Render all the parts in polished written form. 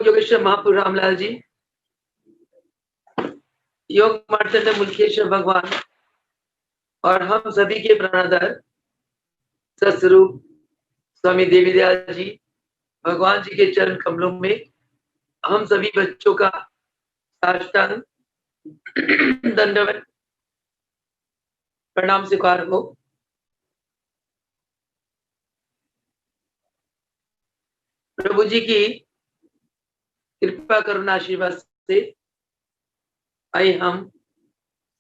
योग योगेश्वर महापुर रामलाल जी, योग मार्तंड मुल्केश्वर भगवान और हम सभी के प्राणाधार सतस्वरूप स्वामी देवीदयाल जी भगवान जी के चरण कमलों में हम सभी बच्चों का साष्टांग दंडवत प्रणाम स्वीकार हो। प्रभु जी की कृपा करुणा आशीर्वाद से आइए हम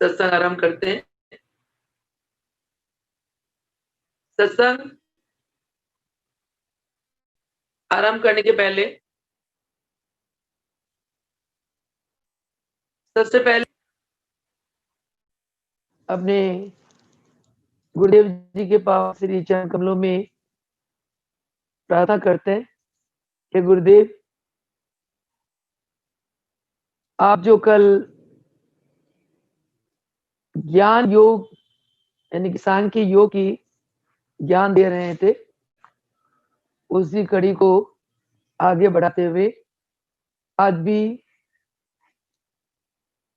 सत्संग आरंभ करते हैं। सत्संग आरंभ करने के पहले सबसे पहले अपने गुरुदेव जी के पास श्री चरण कमलों में प्रार्थना करते हैं कि गुरुदेव, आप जो कल ज्ञान योग यानी कि सांख्य योग की ज्ञान दे रहे थे, उसी कड़ी को आगे बढ़ाते हुए आज भी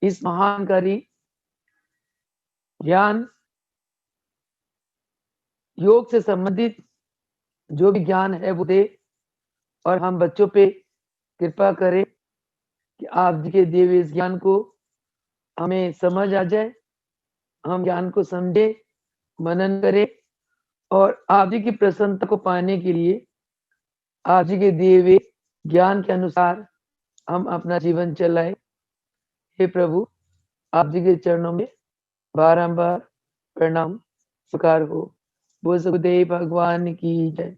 इस महानकारी ज्ञान योग से संबंधित जो भी ज्ञान है वो दे और हम बच्चों पे कृपा करें कि आप जी के दिए हुए इस ज्ञान को हमें समझ आ जाए, हम ज्ञान को समझे, मनन करें और आप जी की प्रसन्नता को पाने के लिए आप जी के दिए हुए ज्ञान के अनुसार हम अपना जीवन चलाएं। हे प्रभु, आप जी के चरणों में बारंबार प्रणाम स्वीकार हो। बोल सुखदेव भगवान की जय।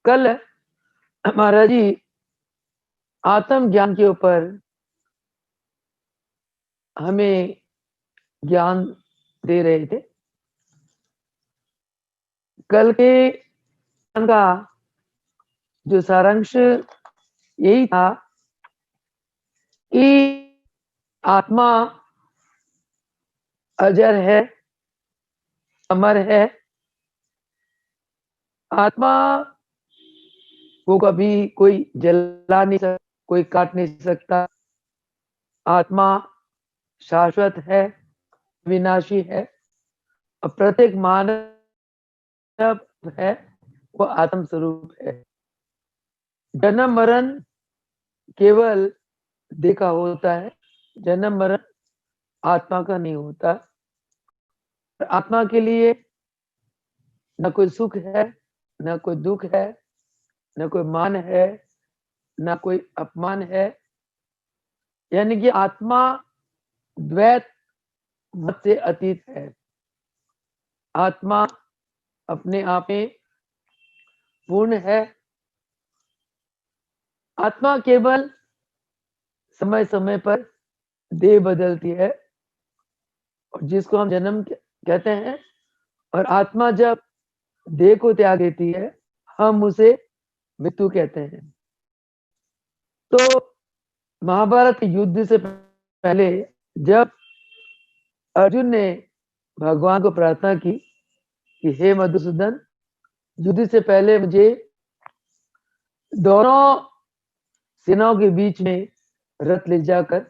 कल महाराज जी आत्म ज्ञान के ऊपर हमें ज्ञान दे रहे थे। कल के का जो सारांश यही था कि आत्मा अजर है, अमर है। आत्मा को कभी कोई जला नहीं सकता, कोई काट नहीं सकता। आत्मा शाश्वत है, विनाशी है और प्रत्येक मानव है वो आत्म स्वरूप है। जन्म मरण केवल देखा होता है, जन्म मरण आत्मा का नहीं होता। आत्मा के लिए न कोई सुख है, न कोई दुख है, न कोई मान है, न कोई अपमान है। यानी कि आत्मा द्वैत मत से अतीत है। आत्मा अपने आप में पूर्ण है। आत्मा केवल समय समय पर देह बदलती है और जिसको हम जन्म कहते हैं, और आत्मा जब देह को त्याग देती है हम उसे मृत्यु कहते हैं। तो महाभारत युद्ध से पहले जब अर्जुन ने भगवान को प्रार्थना की कि हे मधुसूदन, युद्ध से पहले मुझे दोनों सेनाओं के बीच में रथ ले जाकर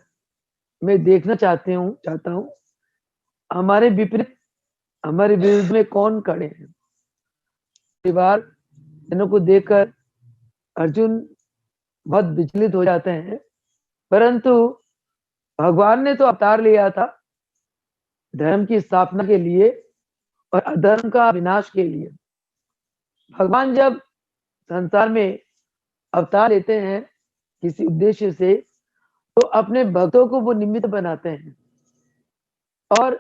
मैं देखना चाहता हूं हमारे विपरीत, हमारे विरुद्ध में कौन खड़े हैं। कई बार सेनाओं को देखकर अर्जुन बहुत विचलित हो जाते हैं, परंतु भगवान ने तो अवतार लिया था धर्म की स्थापना के लिए और अधर्म का विनाश के लिए। भगवान जब संसार में अवतार लेते हैं किसी उद्देश्य से, तो अपने भक्तों को वो निमित्त बनाते हैं और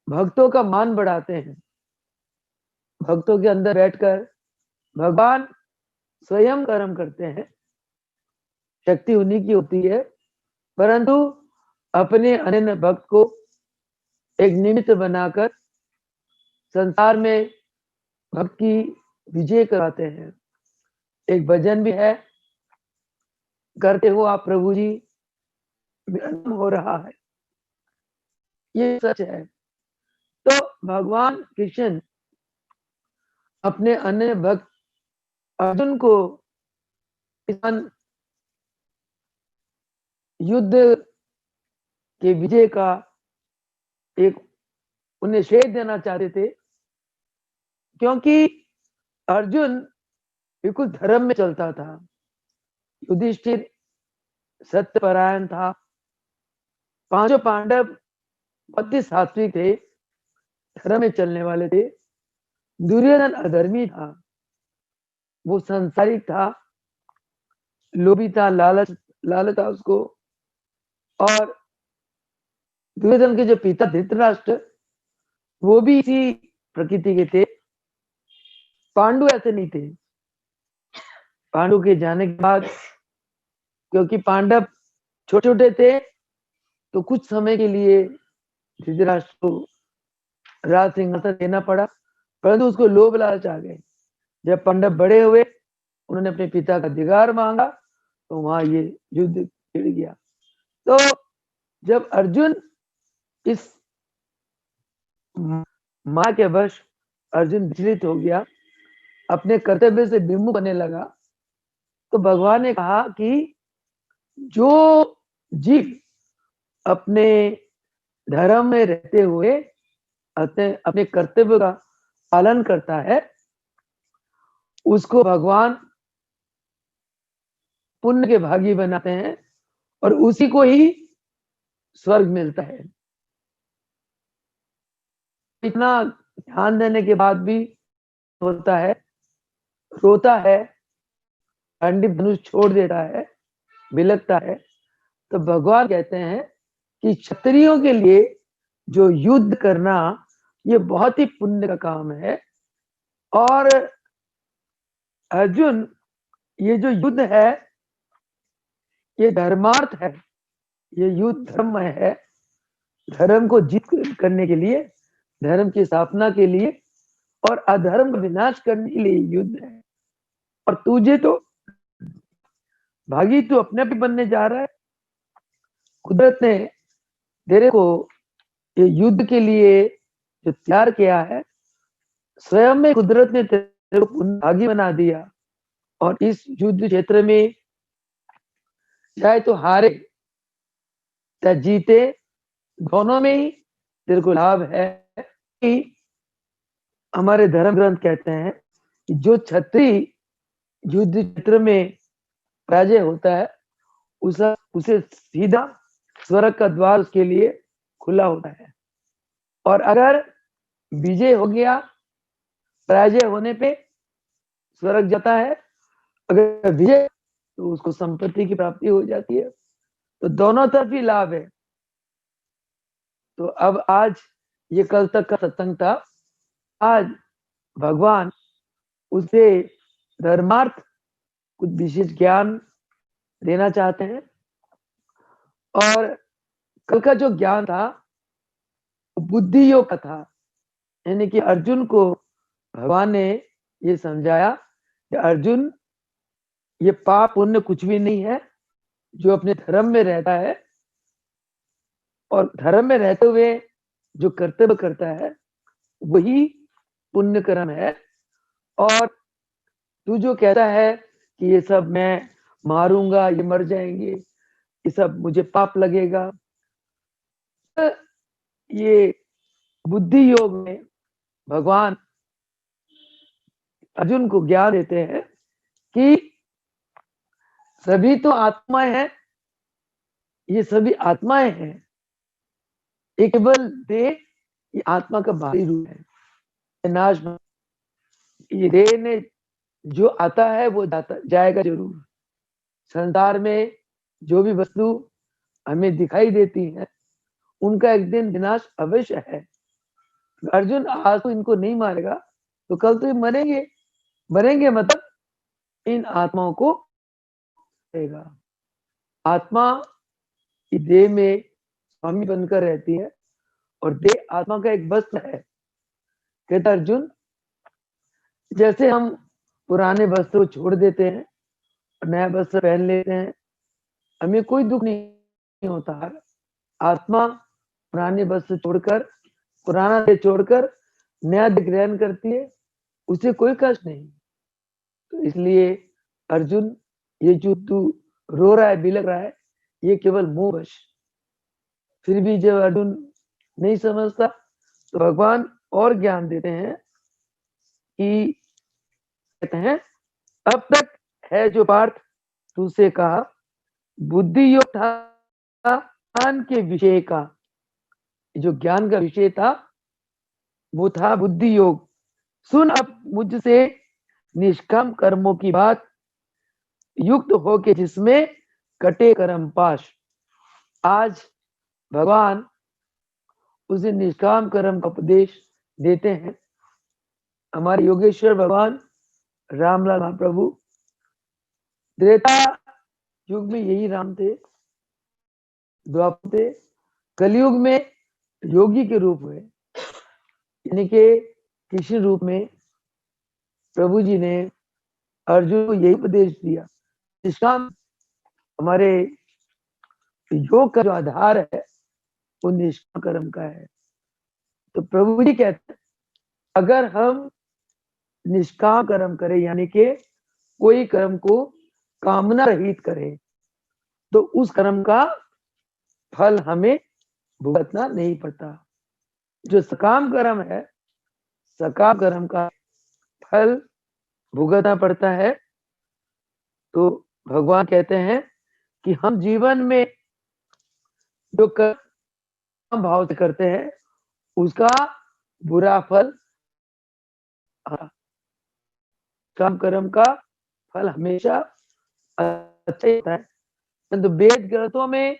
भक्तों का मान बढ़ाते हैं। भक्तों के अंदर बैठकर भगवान स्वयं कर्म करते हैं। शक्ति उन्हीं की होती है, परंतु अपने अनन्य भक्त को एक निमित्त बनाकर संसार में भक्त की विजय कराते हैं। एक भजन भी है, करते हो आप प्रभु जी विरम हो रहा है। ये सच है। तो भगवान कृष्ण अपने अन्य भक्त अर्जुन को किसान युद्ध के विजय का एक उन्हें श्रेय देना चाहते थे, क्योंकि अर्जुन बिल्कुल धर्म में चलता था, युधिष्ठिर सत्यपरायण था, पांचों पांडव बहुत ही सात्विक थे, धर्म में चलने वाले थे। दुर्योधन अधर्मी था, वो संसारिक था, लोभी था, लालच था उसको। और दुर्योधन के जो पिता धृतराष्ट्र, वो भी इसी प्रकृति के थे। पांडु ऐसे नहीं थे। पांडु के जाने के बाद, क्योंकि पांडव छोटे छोटे थे, तो कुछ समय के लिए धृतराष्ट्र को राज सिंहासन देना पड़ा, परंतु उसको लोभ लालच आ गए। जब पांडव बड़े हुए, उन्होंने अपने पिता का अधिकार मांगा, तो वहां ये युद्ध छिड़ गया। तो जब अर्जुन इस मां के वश अर्जुन विचलित हो गया, अपने कर्तव्य से विमुख होने लगा, तो भगवान ने कहा कि जो जीव अपने धर्म में रहते हुए अपने कर्तव्य का पालन करता है, उसको भगवान पुण्य के भागी बनाते हैं और उसी को ही स्वर्ग मिलता है। इतना ध्यान देने के बाद भी होता है, रोता है, पांडिव धनुष छोड़ देता है, बिलखता है, तो भगवान कहते हैं कि क्षत्रियों के लिए जो युद्ध करना, ये बहुत ही पुण्य का काम है। और अर्जुन, ये जो युद्ध है, ये धर्मार्थ है, ये युद्ध धर्म है। धर्म को जीत करने के लिए, धर्म की स्थापना के लिए और अधर्म का विनाश करने के लिए युद्ध है। और तुझे तो भागी तू अपने आप ही बनने जा रहा है। कुदरत ने तेरे को ये युद्ध के लिए जो तैयार किया है, स्वयं में कुदरत ने तेरे को भागी बना दिया। और इस युद्ध क्षेत्र में चाहे तो हारे चाहे जीते, दोनों में ही तेरे को लाभ है। कि हमारे धर्म ग्रंथ कहते हैं कि जो क्षत्रिय युद्ध क्षेत्र में पराजय होता है, उसे सीधा स्वर्ग का द्वार उसके लिए खुला होता है। और अगर विजय हो गया, पराजय होने पे स्वर्ग जाता है, अगर विजय तो उसको संपत्ति की प्राप्ति हो जाती है। तो दोनों तरफ ही लाभ है। तो अब आज ये कल तक का सत्संग था। आज भगवान उसे धर्मार्थ कुछ विशेष ज्ञान देना चाहते हैं। और कल का जो ज्ञान था, बुद्धि योग का था, यानी कि अर्जुन को भगवान ने ये समझाया कि अर्जुन, ये पाप पुण्य कुछ भी नहीं है। जो अपने धर्म में रहता है और धर्म में रहते हुए जो कर्तव्य करता है, वही पुण्य कर्म है। और तू जो कहता है कि ये सब मैं मारूंगा, ये मर जाएंगे, ये सब मुझे पाप लगेगा, ये बुद्धि योग में भगवान अर्जुन को ज्ञान देते हैं कि सभी तो आत्माएं हैं, ये सभी आत्माएं हैं, एक केवल देह ये आत्मा का बाहरी रूप है, नाश। ये देह ने जो आता है वो जाएगा जरूर। संसार में जो भी वस्तु हमें दिखाई देती है, उनका एक दिन विनाश अवश्य है। अर्जुन आज तो इनको नहीं मारेगा, तो कल तो ये मरेंगे। मरेंगे मतलब इन आत्माओं को देगा। आत्मा देह में स्वामी बनकर रहती है और देह आत्मा का एक वस्त्र है। कहता अर्जुन, जैसे हम पुराने वस्त्र को छोड़ देते हैं और नया वस्त्र पहन लेते हैं, हमें कोई दुख नहीं होता। आत्मा पुराने वस्त्र छोड़कर, पुराना देह छोड़कर नया देह ग्रहण करती है, उसे कोई कष्ट नहीं। तो इसलिए अर्जुन, ये जो तू रो रहा है, बिलख रहा है, ये केवल मोहवश। फिर भी जब अर्जुन नहीं समझता तो भगवान और ज्ञान देते हैं कि कहते हैं, अब तक है जो पार्थ तुझसे कहा, बुद्धि योग था ज्ञान के विषय का। जो ज्ञान का विषय था वो था बुद्धि योग। सुन अब मुझसे निष्काम कर्मों की बात, युक्त होके जिसमें कटे कर्म पाश। आज भगवान उसे निष्काम कर्म का उपदेश देते हैं। हमारे योगेश्वर भगवान रामलाल महाप्रभु त्रेता युग में यही राम थे, द्वापर थे, कलयुग में योगी के रूप में, यानी कि कृष्ण रूप में प्रभु जी ने अर्जुन को यही उपदेश दिया। निष्काम हमारे योग का जो आधार है वो निष्काम कर्म का है। तो प्रभु जी कहते हैं, अगर हम निष्काम कर्म करें, यानी कि कोई कर्म को कामना रहित करें, तो उस कर्म का फल हमें भुगतना नहीं पड़ता। जो सकाम कर्म है, सकाम कर्म का फल भुगतना पड़ता है। तो भगवान कहते हैं कि हम जीवन में जो कर्म भाव से करते हैं उसका बुरा फल, काम कर्म का फल हमेशा अच्छा ही होता है। परंतु वेद ग्रंथों में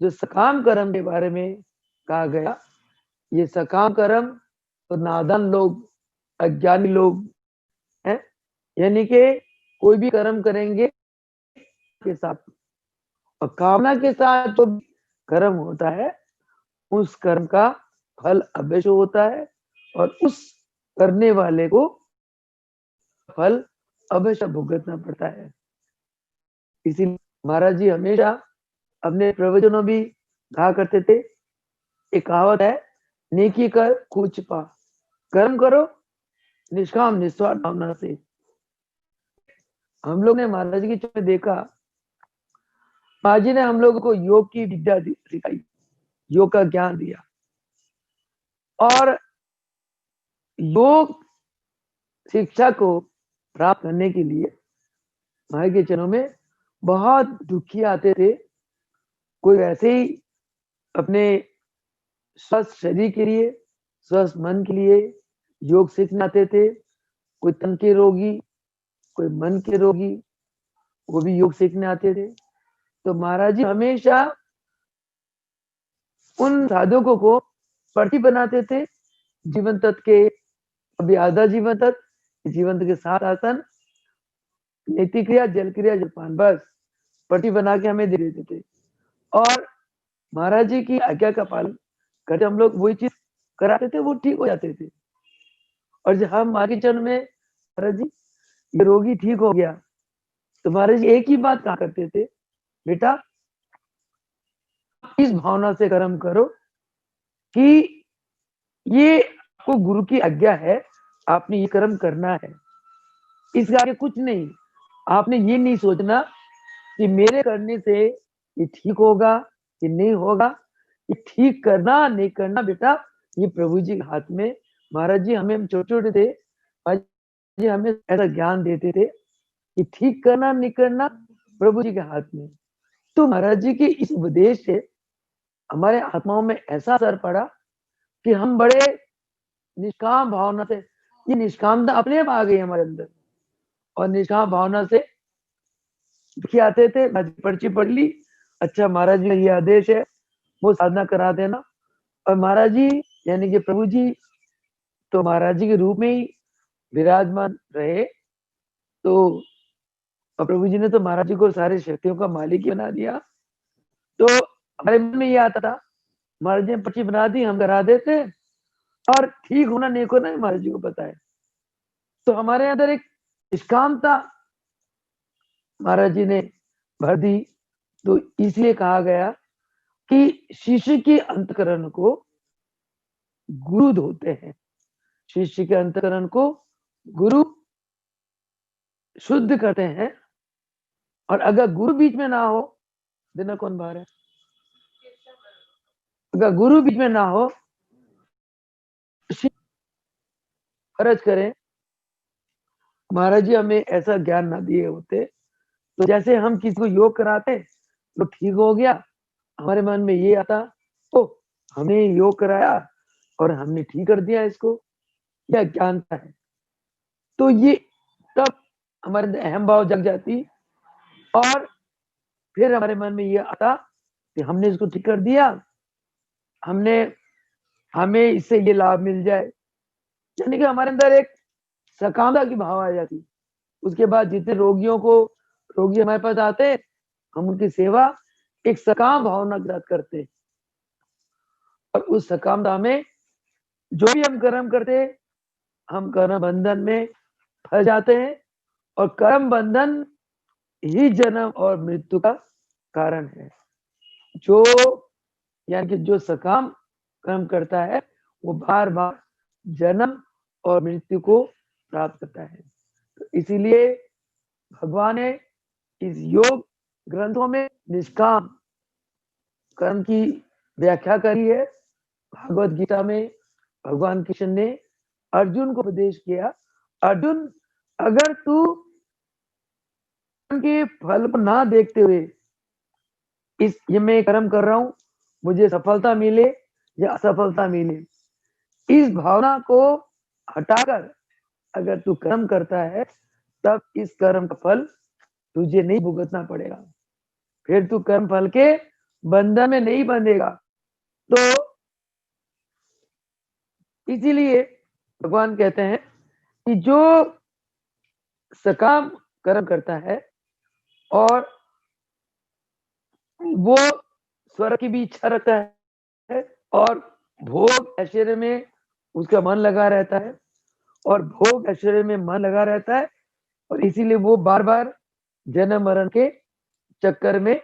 जो सकाम कर्म के बारे में कहा गया, ये सकाम कर्म तो नादान लोग, अज्ञानी लोग हैं, यानी कि कोई भी कर्म करेंगे के साथ और कामना के साथ जो कर्म होता है उस कर्म का फल अवश्य होता है और उस करने वाले को फल अवश्य भुगतना पड़ता है। इसीलिए महाराज जी हमेशा अपने प्रवचनों भी कहा करते थे, एक कहावत है, नेकी कर कुछ पा, कर्म करो निष्काम निस्वार्थ भावना से। हम लोग ने महाराज जी की देखा, महाराज जी ने हम लोगों को योग की विद्या सिखाई, योग का ज्ञान दिया और योग शिक्षा को प्राप्त करने के लिए महाराज के चरणों में बहुत दुखी आते थे। कोई वैसे ही अपने स्वस्थ शरीर के लिए, स्वस्थ मन के लिए योग सीखने आते थे। कोई तन के रोगी, कोई मन के रोगी, वो भी योग सीखने आते थे। तो महाराज जी हमेशा उन साधकों को प्रति बनाते थे। जीवन तत्व के, अभी आधा जीवन तत्व, जीवन तत्व के 7 आसन, नेति क्रिया, जल क्रिया, जलपान, बस प्रति बना के हमें दे देते थे। और महाराज जी की आज्ञा का पालन करते हम लोग वही चीज कराते थे, वो ठीक हो जाते थे। और जब हम आगे चरण में महाराज जी ये रोगी ठीक हो गया, तो महाराज जी एक ही बात कहा करते थे, बेटा इस भावना से कर्म करो कि ये आपको गुरु की आज्ञा है, आपने ये कर्म करना है, इसके आगे कुछ नहीं। आपने ये नहीं सोचना कि मेरे करने से ये ठीक होगा कि नहीं होगा। ये ठीक करना नहीं करना बेटा ये प्रभु जी के हाथ में। महाराज जी हमें छोटे छोटे थे, महाराज जी हमें ऐसा ज्ञान देते थे कि ठीक करना नहीं करना प्रभु जी के हाथ में। तो महाराज जी के इस उपदेश से हमारे आत्माओं में ऐसा असर पड़ा कि हम बड़े निष्काम भावना से, ये निष्कामता अपने आप आ गई हमारे अंदर। और निष्काम भावना से दुखी आते थे, पर्ची पढ़ ली, अच्छा महाराज जी ये आदेश है, वो साधना करा देना। और महाराज जी यानी कि प्रभु जी तो महाराज जी के रूप में ही विराजमान रहे। तो प्रभु जी ने तो महाराज जी को सारे शक्तियों का मालिक ही बना दिया। तो हमारे मन में ये आता था, महाराज जी ने पर्ची बना दी, हम करा देते, और ठीक होना नहीं होना महाराज जी को पता है। तो हमारे अंदर एक निष्कामता महाराज जी ने भर दी। तो इसलिए कहा गया कि शिष्य के अंतकरण को गुरु धोते हैं। शिष्य के अंतकरण को गुरु शुद्ध करते हैं और अगर गुरु बीच में ना हो, देखना कौन बाहर है, अगर गुरु बीच में ना हो, फर्ज करें महाराज जी हमें ऐसा ज्ञान ना दिए होते, तो जैसे हम किसी को योग कराते तो ठीक हो गया, हमारे मन में ये आता तो हमने योग कराया और हमने ठीक कर दिया इसको, क्या ज्ञानता है। तो ये तब हमारे अंदर अहम भाव जग जाती और फिर हमारे मन में ये आता कि हमने इसको ठीक कर दिया, हमने हमें इससे ये लाभ मिल जाए, यानी कि हमारे अंदर एक सकामता की भाव आ जाती। उसके बाद जितने रोगी हमारे पास आते, हम उनकी सेवा एक सकाम भावना के साथ करते, और उस सकामता में जो भी हम कर्म करते, हम कर्म बंधन में फंस जाते हैं, और कर्म बंधन ही जन्म और मृत्यु का कारण है। जो यानी कि जो सकाम कर्म करता है वो बार बार जन्म और मृत्यु को प्राप्त करता है। तो इसीलिए भगवान ने इस योग ग्रंथों में निष्काम कर्म की व्याख्या करी है। भागवत गीता में भगवान कृष्ण ने अर्जुन को उपदेश किया, अर्जुन अगर तू के फल को ना देखते हुए ये मैं कर्म कर रहा हूं, मुझे सफलता मिले या असफलता मिले, इस भावना को हटाकर अगर तू कर्म करता है, तब इस कर्म का फल तुझे नहीं भुगतना पड़ेगा, फिर तू कर्म फल के बंधन में नहीं बंधेगा। तो इसीलिए भगवान कहते हैं कि जो सकाम कर्म करता है और वो स्वर्ग की भी इच्छा रखता है और भोग ऐश्वर्य में उसका मन लगा रहता है, और भोग ऐश्वर्य में मन लगा रहता है, और इसीलिए वो बार बार जन्म मरण के चक्कर में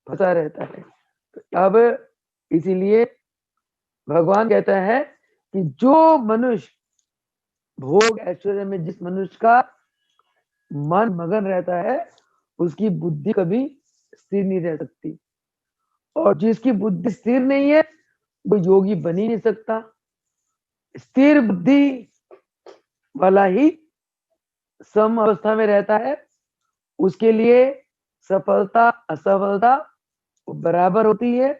फंसा रहता है। तो अब इसीलिए भगवान कहता है कि जो मनुष्य भोग ऐश्वर्य में, जिस मनुष्य का मन मगन रहता है, उसकी बुद्धि कभी स्थिर नहीं रह सकती, और जिसकी बुद्धि स्थिर नहीं है वो योगी बन ही नहीं सकता। स्थिर बुद्धि वाला ही सम अवस्था में रहता है, उसके लिए सफलता असफलता बराबर होती है।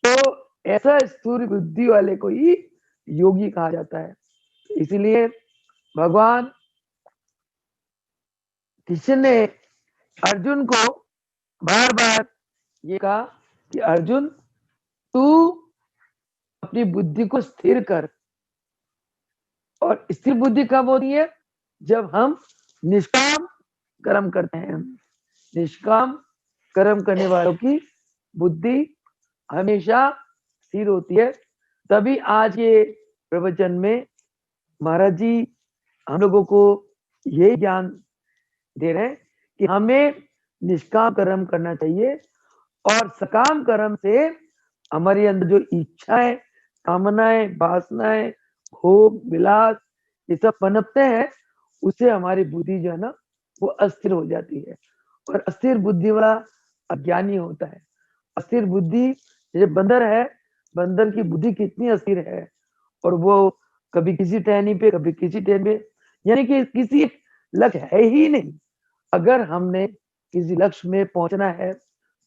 तो ऐसा स्थिर बुद्धि वाले को ही योगी कहा जाता है। इसीलिए भगवान कृष्ण ने अर्जुन को बार बार ये कहा कि अर्जुन तू अपनी बुद्धि को स्थिर कर, और स्थिर बुद्धि कब होती है, जब हम निष्काम कर्म करते हैं। निष्काम कर्म करने वालों की बुद्धि हमेशा स्थिर होती है। तभी आज के प्रवचन में महाराज जी हम लोगों को ये ज्ञान दे रहे हैं कि हमें निष्काम कर्म करना चाहिए, और सकाम कर्म से हमारे अंदर जो इच्छाएं, कामनाएं, वासनाएं, भोग विलास ये सब पनपते हैं, उससे हमारी बुद्धि जो है ना वो अस्थिर हो जाती है, और अस्थिर बुद्धि वाला अज्ञानी होता है। अस्थिर बुद्धि जैसे बंदर है, बंदर की बुद्धि कितनी अस्थिर है, और वो कभी किसी टहनी पे, कभी किसी टहनी पे, यानी कि किसी लक्ष्य है ही नहीं। अगर हमने किसी लक्ष्य में पहुंचना है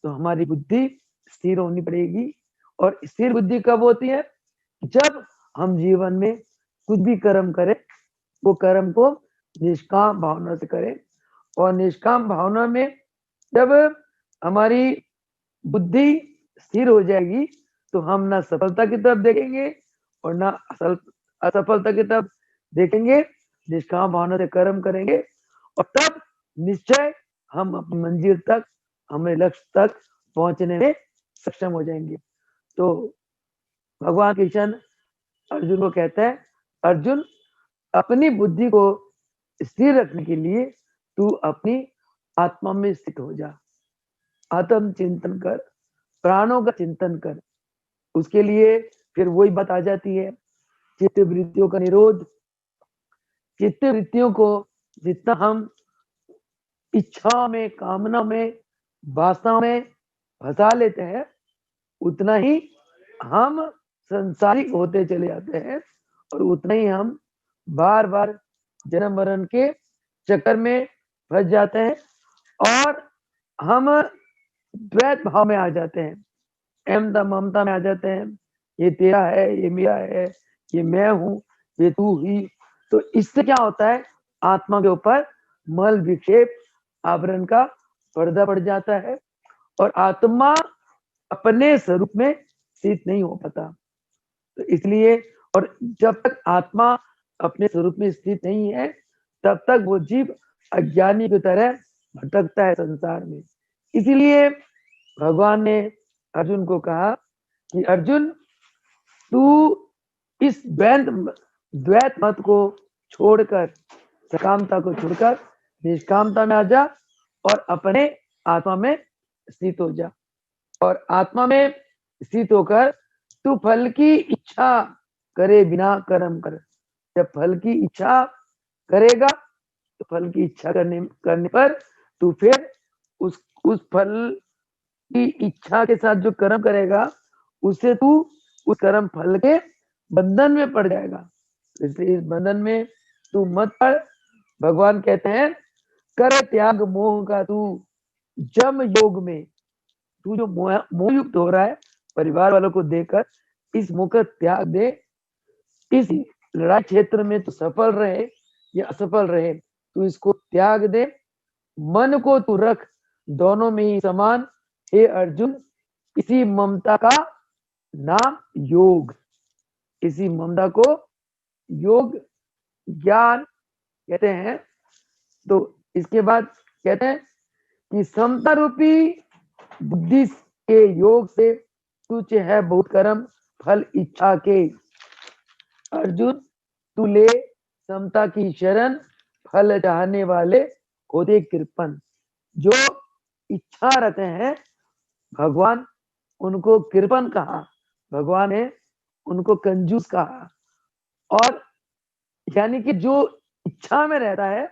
तो हमारी बुद्धि स्थिर होनी पड़ेगी, और स्थिर बुद्धि कब होती है, जब हम जीवन में कुछ भी कर्म करें, वो कर्म को निष्काम भावना से करें, और निष्काम भावना में जब हमारी बुद्धि स्थिर हो जाएगी तो हम ना सफलता की तरफ देखेंगे और ना असफलता की तरफ देखेंगे। निष्काम भावना से कर्म करेंगे, और तब निश्चय हम अपनी मंजिल तक, हमें लक्ष्य तक पहुंचने में सक्षम हो जाएंगे। तो भगवान कृष्ण अर्जुन को कहता है, अर्जुन अपनी बुद्धि को स्थिर रखने के लिए तू अपनी आत्मा में स्थित हो जा, आत्म चिंतन कर, प्राणों का चिंतन कर। उसके लिए फिर वही बात आ जाती है, चित्त वृत्तियों का निरोध। चित्त वृत्तियों को जितना हम इच्छाओं में, कामना में, वासनाओं में फंसा लेते हैं, उतना ही हम संसारिक होते चले जाते हैं और उतना ही हम बार बार जन्म मरण के चक्कर में फंस जाते हैं और हम द्वैत भाव में आ जाते हैं, अहमता ममता में आ जाते हैं। ये तेरा है, ये मेरा है, ये मैं हूं, ये तू ही। तो इससे क्या होता है, आत्मा के ऊपर मल विक्षेप आवरण का पर्दा पड़ जाता है और आत्मा अपने स्वरूप में स्थित नहीं हो पाता। तो इसलिए, और जब तक आत्मा अपने स्वरूप में स्थित नहीं है, तब तक वो जीव अज्ञानी की तरह भटकता है संसार में। इसीलिए भगवान ने अर्जुन को कहा कि अर्जुन, तू इस द्वैत मत को छोड़कर, सकामता को छोड़कर निष्कामता में आ जा और अपने आत्मा में स्थित हो जा। और आत्मा में स्थित होकर तू फल की इच्छा करे बिना कर्म कर। जब फल की इच्छा करेगा तो फल की इच्छा करने पर तू फिर उस फल की इच्छा के साथ जो कर्म करेगा, उससे तू उस कर्म फल के बंधन में पड़ जाएगा। इसलिए इस बंधन में तू मत पड़। भगवान कहते हैं, कर त्याग मोह का तू जम योग में। तू जो मोह युक्त हो रहा है परिवार वालों को देकर, इस मोह का त्याग दे। इस लड़ाई क्षेत्र में तू सफल रहे या असफल रहे, तू इसको त्याग दे। मन को तू रख दोनों में ही समान, हे अर्जुन। इसी ममता का नाम योग। इसी ममता को योग ज्ञान कहते हैं। तो इसके बाद कहते हैं कि समता रूपी बुद्धि के योग से तुझ है बहुत कर्म फल इच्छा के। अर्जुन, तू ले समता की शरण, फल चाहने वाले होते कृपण। जो इच्छा रखते हैं, भगवान उनको कृपण कहा, भगवान ने उनको कंजूस कहा। और यानी कि जो इच्छा में रहता है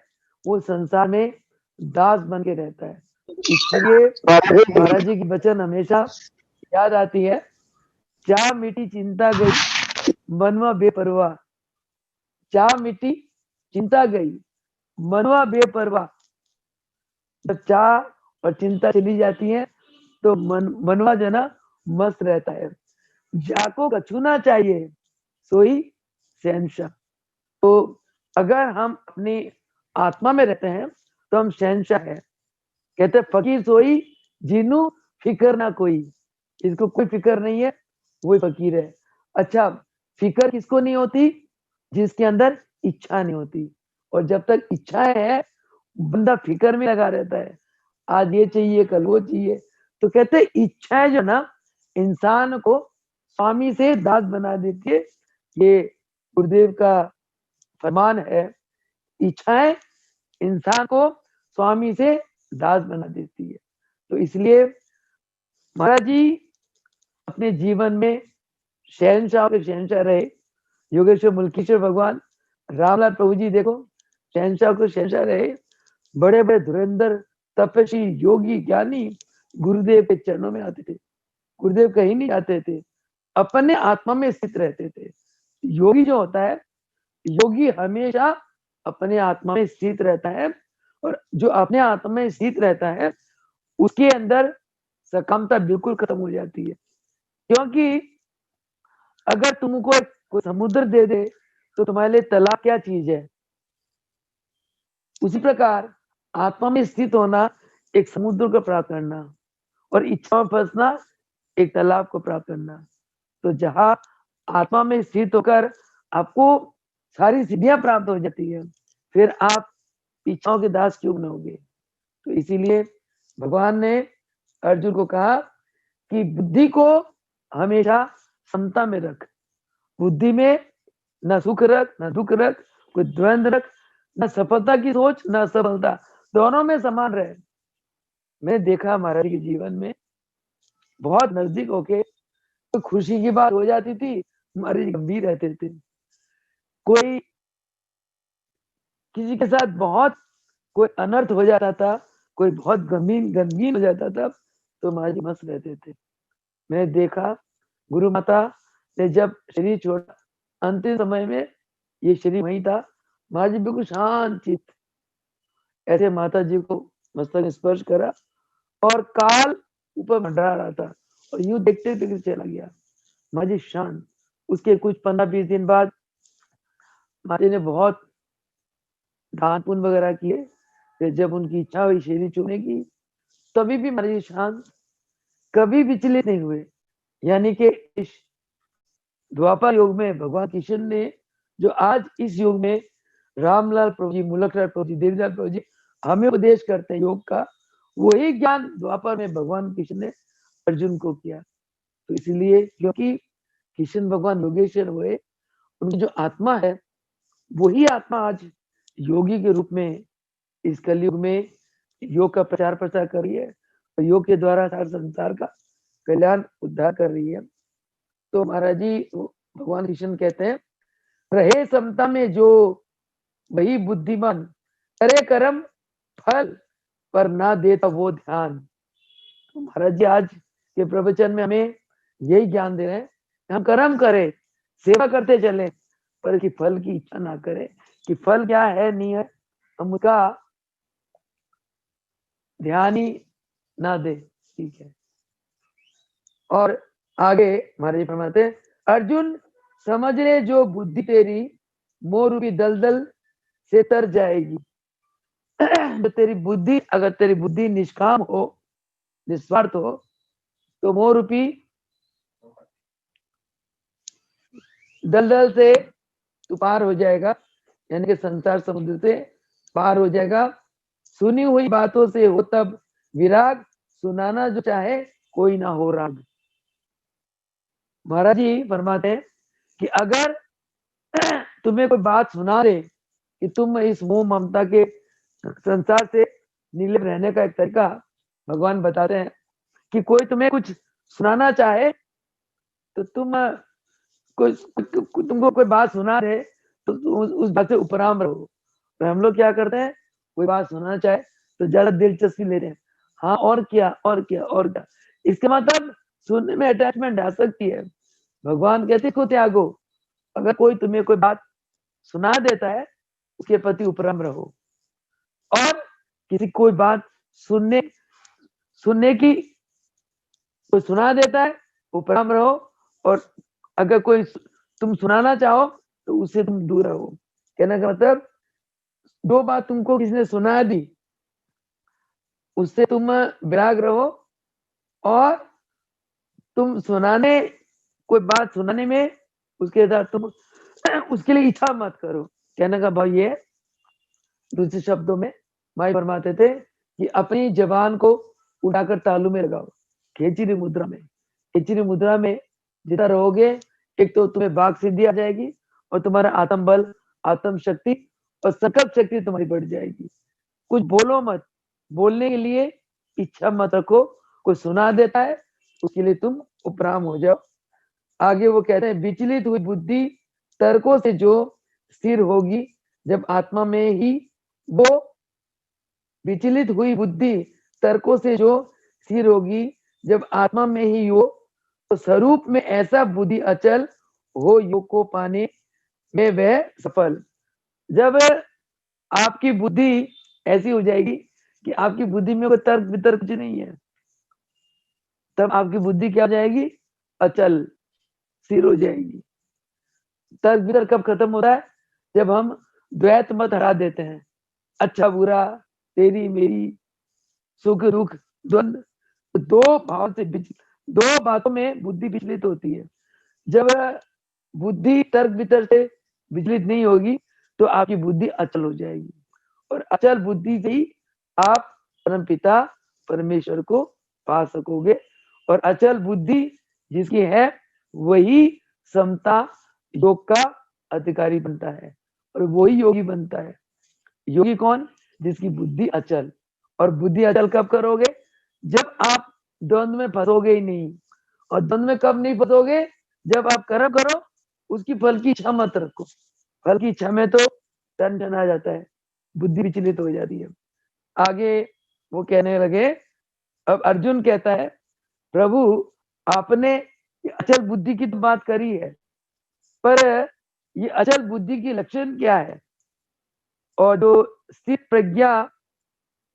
वो संसार में दास बन के रहता है। इसलिए महाराज जी की वचन हमेशा याद आती है, चाह मिटी चिंता गई मनवा बेपरवाह। चाह मिटी चिंता गई मनवा बेपरवाह। जब चाह और चिंता चली जाती है तो मनवा जो ना मस्त रहता है। जाको कछूना चाहिए सोई शहनशाह। तो अगर हम अपनी आत्मा में रहते हैं तो हम शहनशाह है। कहते फकीर सोई जिन्नू फिकर ना कोई। इसको कोई फिक्र नहीं है, वही फकीर है। अच्छा, फिक्र किसको नहीं होती? जिसके अंदर इच्छा नहीं होती। और जब तक इच्छा है, बंदा फिक्र में लगा रहता है, आज ये चाहिए कल वो चाहिए। तो कहते इच्छाएं जो ना इंसान को स्वामी से दास बना देती है। ये गुरुदेव का फरमान है, इच्छाएं इंसान को स्वामी से दास बना देती है। तो इसलिए महाराज जी अपने जीवन में शहनशाह के शहनशाह रहे। योगेश्वर मुल्कीश्वर भगवान रामलाल प्रभु जी देखो, शहनशाह को शहनशाह रहे। बड़े बड़े धुरंधर तपस्वी योगी ज्ञानी गुरुदेव के चरणों में आते थे। गुरुदेव कहीं नहीं आते थे, अपने आत्मा में स्थित रहते थे। योगी जो होता है, योगी हमेशा अपने आत्मा में स्थित रहता है। और जो अपने आत्मा में स्थित रहता है उसके अंदर सकामता बिल्कुल खत्म हो जाती है। क्योंकि अगर तुमको कोई समुद्र दे दे तो तुम्हारे लिए तालाब क्या चीज है? उसी प्रकार आत्मा में स्थित होना एक समुद्र को प्राप्त करना और इच्छा में फंसना एक तालाब को प्राप्त करना। तो जहां आत्मा में स्थित होकर आपको सारी सिद्धियां प्राप्त हो जाती है, फिर आप इच्छाओं के दास क्यों न होगे। तो इसीलिए भगवान ने अर्जुन को कहा कि बुद्धि को हमेशा समता में रख। बुद्धि में न सुख रख न दुख रख, कोई द्वंद्व रख, न सफलता की सोच न असफलता, दोनों में समान रहे। मैंने देखा महाराज के जीवन में बहुत नजदीक होके तो खुशी की बात हो जाती थी, महाराज गंभीर रहते थे। कोई किसी के साथ बहुत कोई अनर्थ हो जाता था, कोई बहुत गमगीन हो जाता था, तो महाराज जी मस्त रहते थे। मैंने देखा गुरु माता ने जब शरीर छोड़ा, अंतिम समय में ये शरीर वहीं था, महाराज जी बिल्कुल शांत चित्त ऐसे माता जी को मस्तक स्पर्श करा और काल ऊपर मंडरा रहा था और यूं देखते देखते चला गया। महाराज जी शांत। उसके कुछ 15-20 दिन बाद महाराज जी ने बहुत दान पुण्य वगैरह किए। फिर जब उनकी इच्छा हुई शरीर छूने की, तभी भी महाराज जी शांत, कभी विचलित नहीं हुए। यानी कि इस द्वापर युग में भगवान कृष्ण ने जो आज इस युग में रामलाल प्रभु जी, मुलकलाल प्रभु जी, देवीलाल प्रभु जी हमें उपदेश करते हैं योग का, वही ज्ञान द्वापर में भगवान कृष्ण ने अर्जुन को किया। तो इसलिए क्योंकि कृष्ण भगवान योगेश्वर हुए, उनकी जो आत्मा है वही आत्मा आज योगी के रूप में इस कलयुग में योग का प्रचार प्रसार कर रही है और योग के द्वारा सारे संसार का कल्याण उद्धार कर रही है। तो महाराज जी भगवान कृष्ण कहते हैं, रहे समता में जो वही बुद्धिमान, करे कर्म फल पर ना देता वो ध्यान। तो महाराज जी आज के प्रवचन में हमें यही ज्ञान दे रहे हैं, हम कर्म करें, सेवा करते चले, पर कि फल की इच्छा ना करें कि फल क्या है नहीं है, हम उसका ध्यान ही ना दे। ठीक है। और आगे महाराज जी फरमाते हैं, अर्जुन समझ ले जो बुद्धि तेरी मोह रूपी दलदल से तर जाएगी। तो तेरी बुद्धि, अगर तेरी बुद्धि निष्काम हो, निस्वार्थ हो, तो मोह रूपी दलदल से तू पार हो जाएगा, यानी कि संसार समुद्र से पार हो जाएगा। सुनी हुई बातों से हो तब विराग, सुनाना जो चाहे कोई ना हो राग। महाराज जी फरमाते हैं कि अगर तुम्हें कोई बात सुना दे कि तुम इस मोह ममता के संसार से निर्लिप्त रहने का एक तरीका भगवान बताते हैं, कि कोई तुम्हें कुछ सुनाना चाहे तो तुमको कोई बात सुना दे तो उस बात से उपराम रहो। तो हम लोग क्या करते हैं, कोई बात सुनाना चाहे तो ज्यादा दिलचस्पी लेते हैं, हाँ और क्या और क्या और क्या, इसके मतलब सुनने में अटैचमेंट आ सकती है। भगवान कहते को त्यागो, अगर कोई तुम्हें कोई बात सुना देता है उसके प्रति उपरम रहो, और किसी कोई बात सुनने सुनने की कोई सुना देता है उपरम रहो, और अगर कोई तुम सुनाना चाहो तो उससे तुम दूर रहो। कहने का मतलब, दो बात तुमको किसने सुना दी उससे तुम विराग रहो, और तुम सुनाने कोई बात सुनाने में उसके साथ तुम उसके लिए इच्छा मत करो। कहने का भाई ये दूसरे शब्दों में भाई फरमाते थे कि अपनी जबान को उठाकर तालू में लगाओ, खेचरी मुद्रा में। खेचरी मुद्रा में जितना रहोगे, एक तो तुम्हें बाघ सिद्धि आ जाएगी और तुम्हारा आत्म बल, आत्म शक्ति और संकल्प शक्ति तुम्हारी बढ़ जाएगी। कुछ बोलो मत, बोलने के लिए इच्छा मत रखो, कोई सुना देता है उसके लिए तुम उपराम हो जाओ। आगे वो कहते हैं, विचलित हुई बुद्धि तर्कों से जो स्थिर होगी, जब आत्मा में ही वो विचलित हुई बुद्धि तर्कों से जो स्थिर होगी, जब आत्मा में ही हो, तो स्वरूप में ऐसा बुद्धि अचल हो, योग को पाने में वह सफल। जब आपकी बुद्धि ऐसी हो जाएगी कि आपकी बुद्धि में कोई तर्क वितर्क कुछ नहीं है, तब आपकी बुद्धि क्या हो जाएगी, अचल स्थिर हो जाएगी। तर्क वितर्क कब खत्म होता है, जब हम द्वैत मत हटा देते हैं, अच्छा बुरा, तेरी मेरी, सुख दुख, द्वंद, दो भाव से दो बातों में बुद्धि विचलित होती है। जब बुद्धि तर्क वितर्क से विचलित नहीं होगी तो आपकी बुद्धि अचल हो जाएगी, और अचल बुद्धि से ही आप परम पिता परमेश्वर को पा सकोगे। और अचल बुद्धि जिसकी है वही समता योग का अधिकारी बनता है, और वही योगी बनता है। योगी कौन, जिसकी बुद्धि अचल। और बुद्धि अचल कब करोगे, जब आप द्वंद्व में फंसोगे ही नहीं। और द्वंद्व में कब नहीं फंसोगे, जब आप कर्म करो उसकी फल की इच्छा मत रखो। फल की इच्छा में तो टेंशन आ जाता है, बुद्धि विचलित हो जाती है। आगे वो कहने लगे, अब अर्जुन कहता है, प्रभु आपने अचल बुद्धि की तो बात करी है, पर ये अचल बुद्धि की लक्षण क्या है? और जो स्थिर प्रज्ञा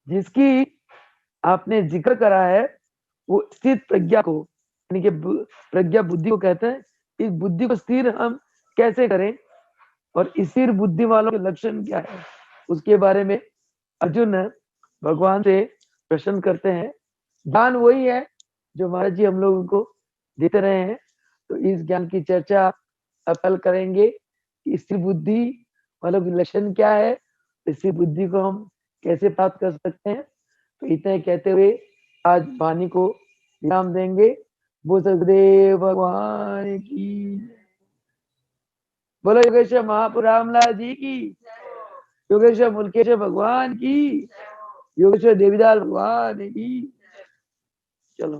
जिसकी आपने जिक्र करा है, वो स्थिर प्रज्ञा को, यानी कि प्रज्ञा बुद्धि को कहते हैं। इस बुद्धि को स्थिर हम कैसे करें और स्थिर बुद्धि वालों के लक्षण क्या है, उसके बारे में अर्जुन भगवान से प्रश्न करते हैं। ज्ञान वही है जो महाराज जी हम लोगों को देते रहे हैं। तो इस ज्ञान की चर्चा अब कल करेंगे कि स्थिर बुद्धि वालों की लक्षण क्या है, स्थिर बुद्धि को हम कैसे प्राप्त कर सकते हैं। तो इतने कहते हुए आज वाणी को विराम देंगे। वो सदगुरुदेव भगवान की, बोलो योगेश्वर महापुर रामलाल जी की, योगेश्वर मुल्केश्वर भगवान की, योगेश्वर देवीदास भगवान की। चलो।